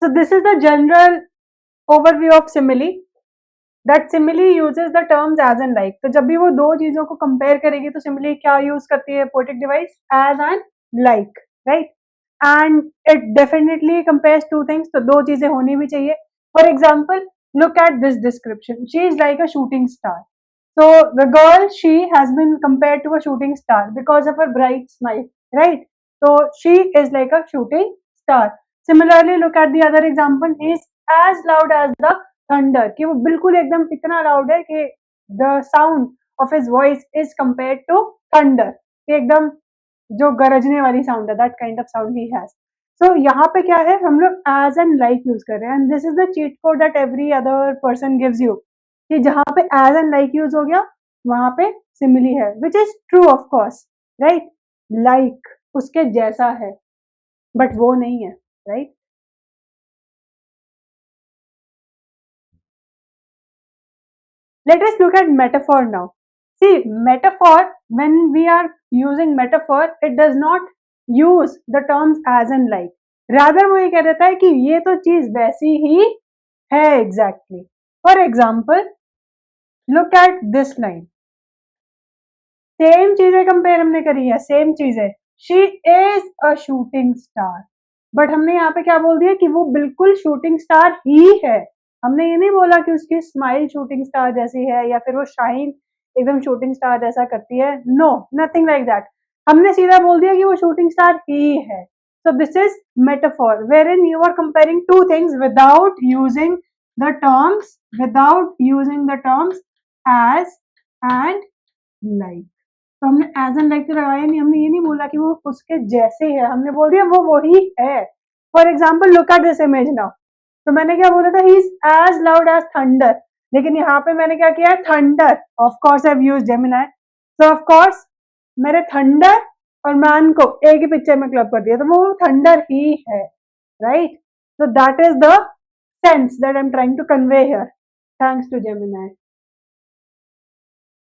So this is the general overview of simile. That simile uses the terms as and like. तो जब भी वो दो चीजों को compare करेगी तो simile क्या use करती है poetic device? As and like, right? And it definitely compares two things. तो दो चीजें होनी भी चाहिए. For example, look at this description. She is like a shooting star. So the girl, she has been compared to a shooting star because of her bright smile, right? So she is like a shooting star. Similarly, look at the other example. He is as loud as the thunder. कि वो बिल्कुल एकदम इतना loud है कि the sound of his voice is compared to thunder. कि एकदम जो गरजने वाली sound है, that kind of sound he has. So यहाँ पे क्या है, हम लोग as and like use कर रहे हैं, and this is the cheat code that every other person gives you. कि जहाँ पे as and like use हो गया वहां पे simile है, which is true of course, right? Like उसके जैसा है, but वो नहीं है, right? Let us look at metaphor now. See, metaphor, when we are using metaphor, it does not use the terms as and like. Rather वो ये कह देता है कि ये तो चीज वैसी ही है exactly. For example, look at this line. Same चीजें कंपेयर हमने करी है, सेम चीजें. She is a shooting star, but हमने यहाँ पे क्या बोल दिया कि वो बिल्कुल शूटिंग स्टार ही है. हमने ये नहीं बोला कि उसकी स्माइल शूटिंग स्टार जैसी है या फिर वो शाइन एकदम शूटिंग स्टार जैसा करती है. No, nothing like that. हमने सीधा बोल दिया कि वो शूटिंग स्टार ही है. So this is metaphor wherein you are comparing two things without using the terms as and like. तो हमने एज एंड लाइक तो लगाया नहीं, हमने ये नहीं बोला कि वो उसके जैसे है, हमने बोल दिया वो वही है. For example look at this image now. तो मैंने क्या बोला था, he is as loud as thunder, लेकिन यहाँ पे मैंने क्या किया है, thunder. Of course I have used Gemini. So of course मेरे थंडर और मैन को एक ही पिक्चर में क्लब कर दिया, तो वो थंडर ही है, right? So that is the sense that I am trying to convey here, thanks to Gemini.